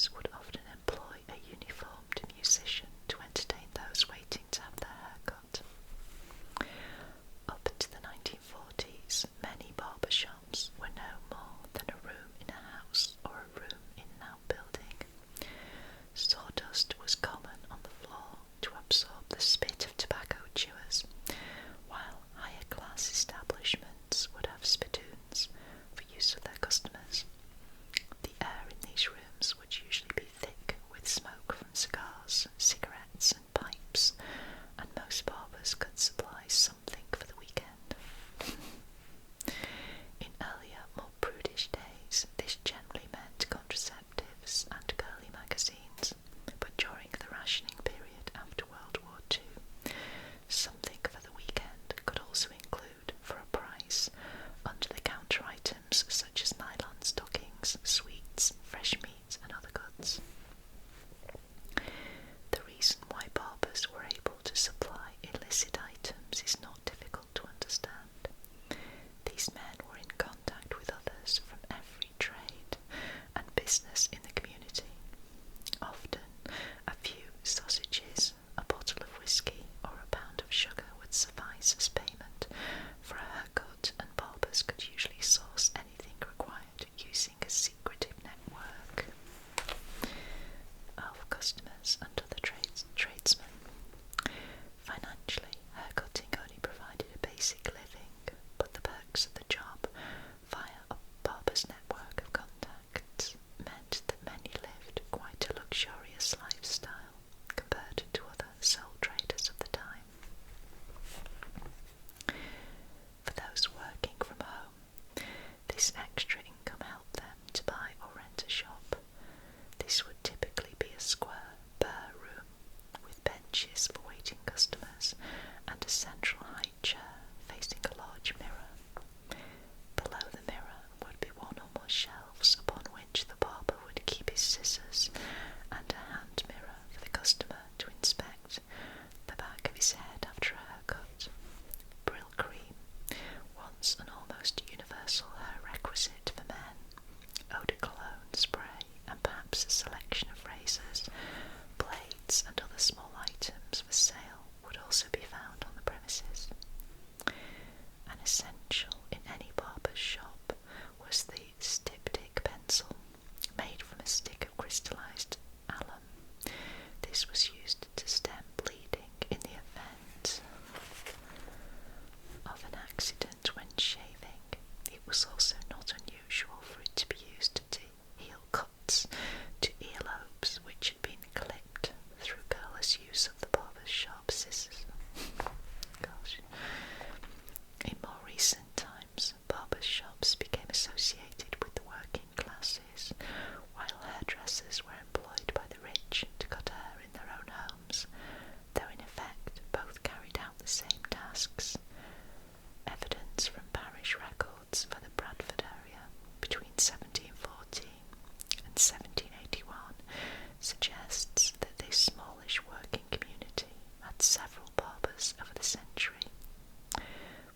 barbers would often employ a uniformed musician to entertain those waiting to have their hair cut. Up to the 1940s, many barber shops were no more than a room in a house or a room in an outbuilding. Sawdust was common on the floor to absorb the spit of tobacco chewers, while higher class establishments would have spittoons for use of their customers. The air in these rooms would usually be thick with smoke from cigars, cigarettes and pipes, and most barbers could supply something for the weekend. In earlier, more prudish days, this generally meant contraceptives and girly magazines, but during the rationing period after World War II, something for the weekend could also include, for a price, under-the-counter items such as nylon stockings, sweets, fresh meat and other goods. The reason why barbers were able to supply illicit items is not difficult to understand. These men were in contact with others from every trade and business in the community. Often, a few sausages, a bottle of whiskey, or a pound of sugar would suffice as payment for a haircut, and barbers could usually source anything required using a secretive network of customers and other tradesmen. Financially, haircutting only provided a basic living, but the perks of the job, via a barber's network of contacts, meant that many lived quite a luxurious lifestyle compared to other sole traders of the time. For those working from home, this extra income helped them to buy or rent a shop. This would typically be a square, bare room with benches for waiting customers and a central high chair facing a large mirror. Below the mirror would be one or more shelves upon which the barber would keep his scissors and a hand mirror for the customer to inspect the back of his head after a haircut. Brill cream, once an almost universal hair requisite for men, eau de cologne, spray, and perhaps a selection of razors, blades, and other small items for sale would also be found on the premises. An essential in any barber's shop was the Styptic Pencil, made from a stick of crystallized alum. This was used to stem bleeding in the event of an accident when shaving. It was also not unusual for it to be used to heal cuts to earlobes which had been clipped through careless use of the barber's sharp scissors. Gosh. In more recent times, barber shops became associated with the working classes, while hairdressers were employed by the rich to cut hair in their own homes, though in effect both carried out the same tasks. Evidence from parish records for the Bradford area between 1714 and 1781 suggests that this smallish working community had several barbers over the century,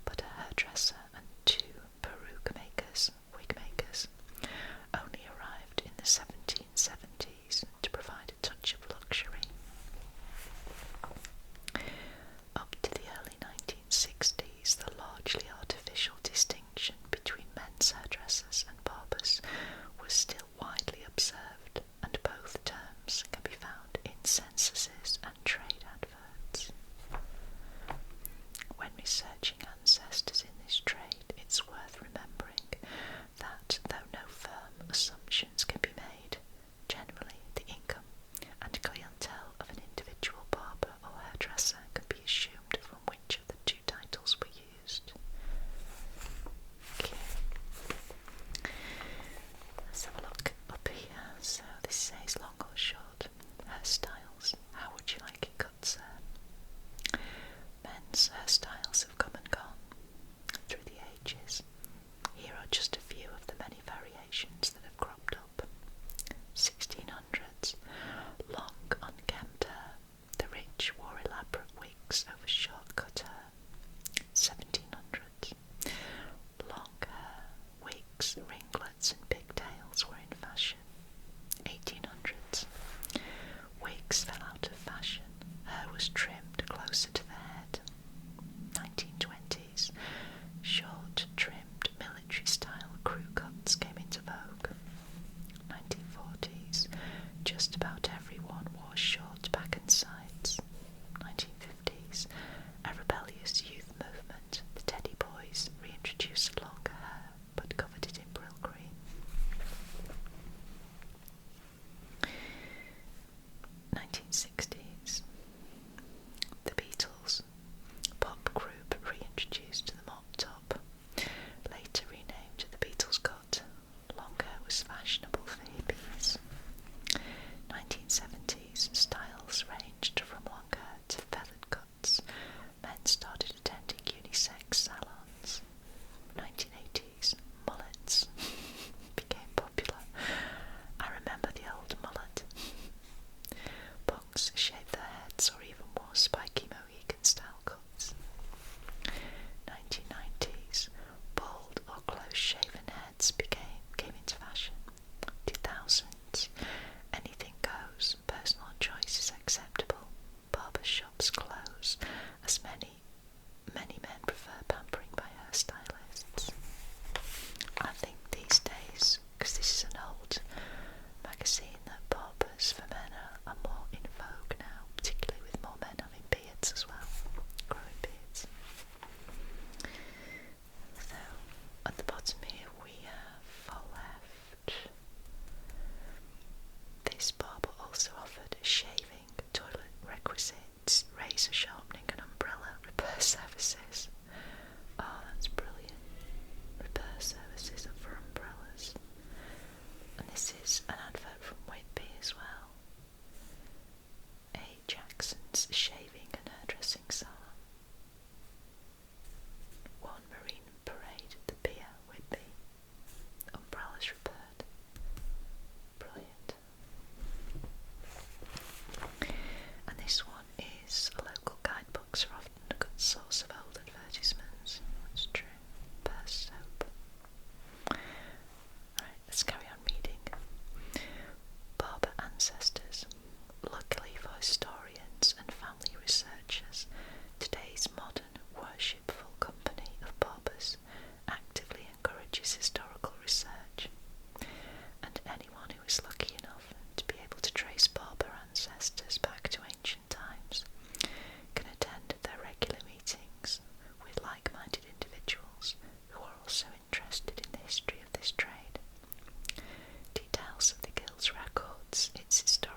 but a hairdresser and 2 peruke makers, wig makers, only arrived in the 1770s. 1960s. The Beatles, pop group reintroduced the mop top, later renamed the Beatles cut. Long hair was fashionable for hippies. 1970s, styles ranged from long hair to feathered cuts. Men started attending unisex salons. 1980s, mullets became popular. I remember the old mullet. Punks shaved their heads or even wore spiky Mohican style cuts. 1990s, bald or close-shaven heads came into fashion. 2000s, anything goes, personal choice is acceptable. Barber shops close, as many men prefer pampering by hairstylists. I think these days, because this is an old magazine, that barbers for men are more in vogue now, particularly with more men having beards as well, growing beards. So, at the bottom here we have full left. This barber also offered shaving, toilet requisites, razor sharpening and umbrella repair services. Oh, that's brilliant. Repair services are for umbrellas. And this is an advert from Whitby as well. A. Jackson's Shaving and Hairdressing Salon. 1 Marine Parade, The Pier, Whitby. Umbrellas repaired. Brilliant. And this one is local guidebooks are often a good source of old advertisements. That's true. Purse soap. Right, let's carry on reading. Barber Ancestors. Luckily for historians and family researchers, today's modern, worshipful company of barbers actively encourages historical research, and anyone who is lucky enough to be able to trace barber ancestors back to ancient times can attend their regular meetings with like-minded individuals who are also interested in the history of this trade. Details of the guild's records, its historical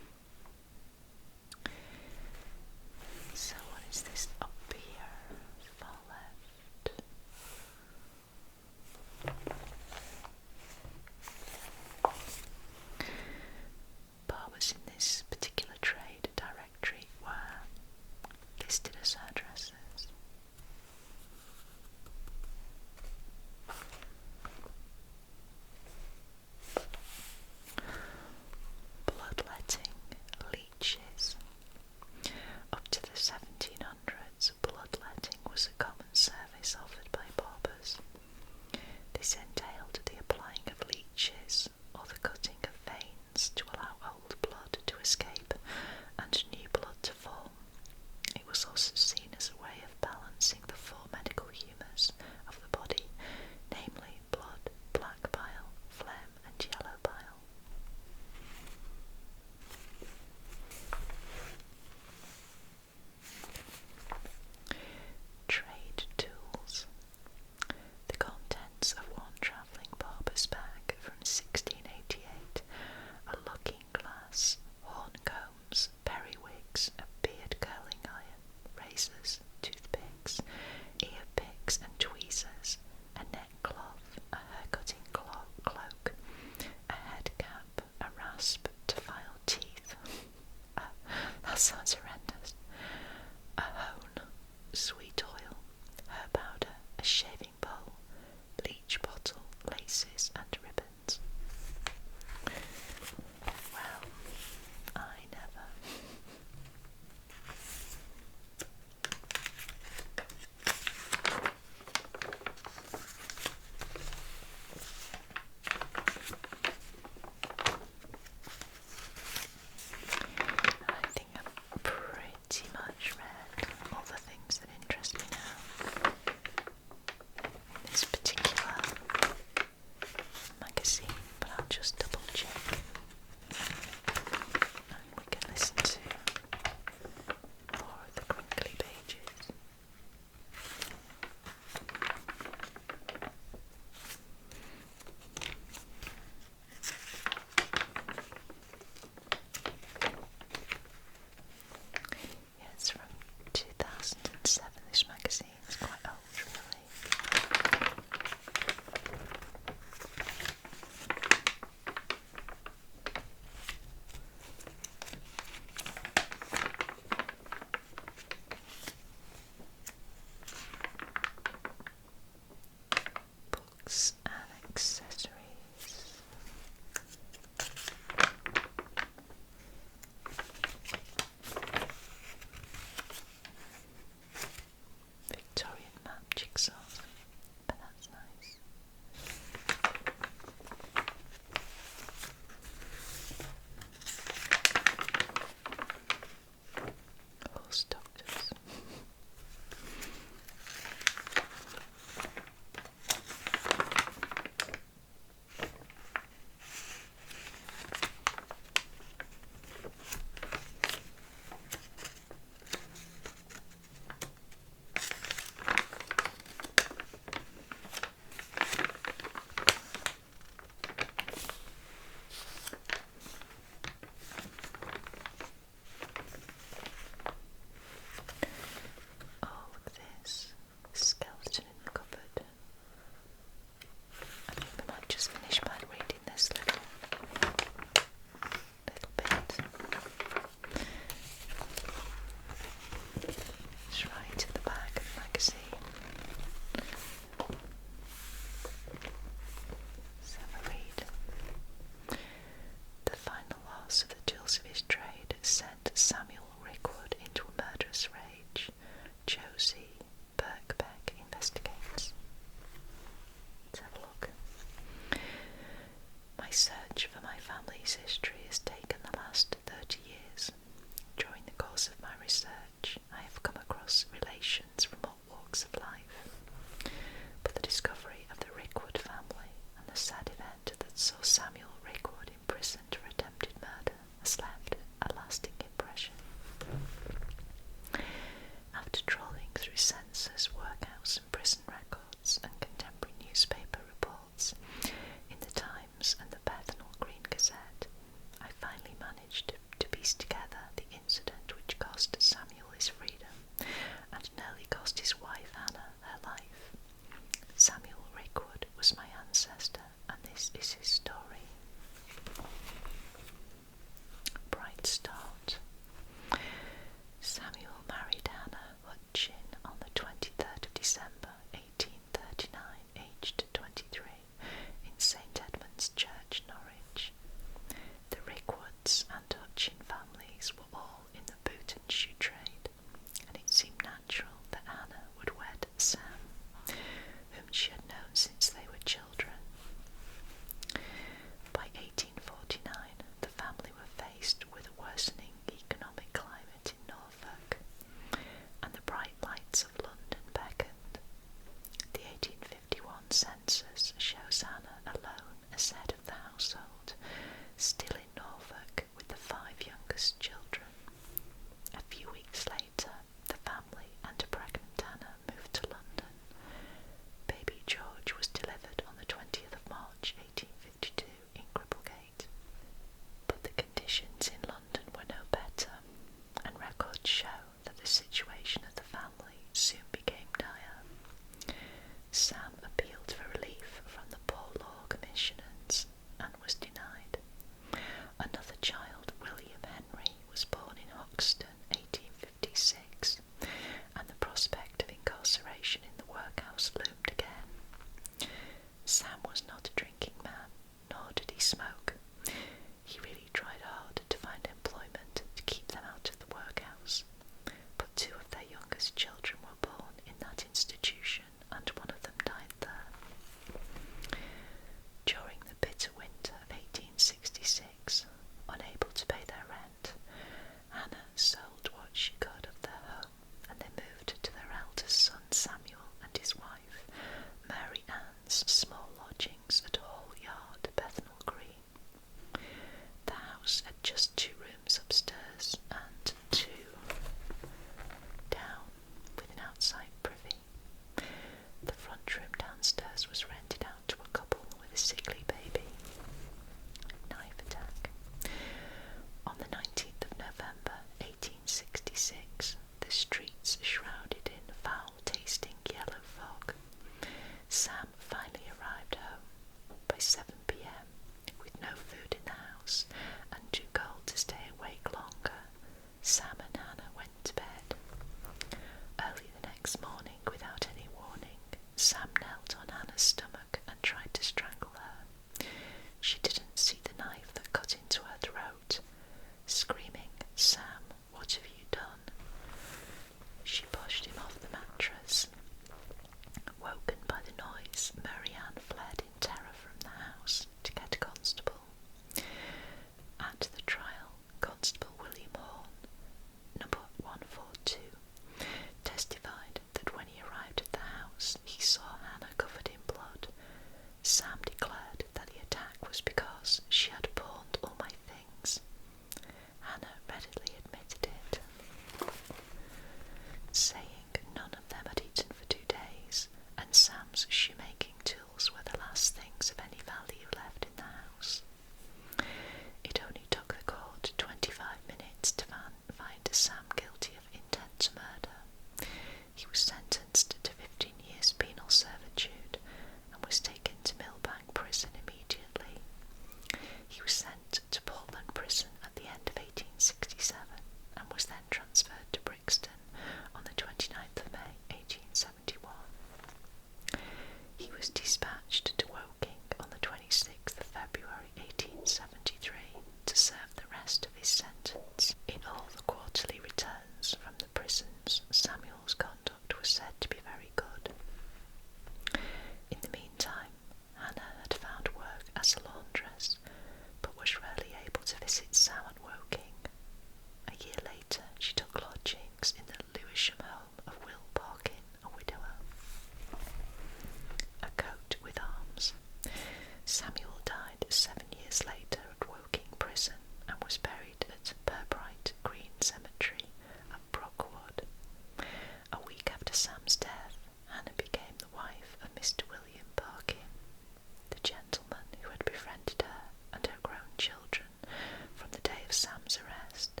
of Sam's arrest.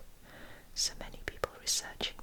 So many people researching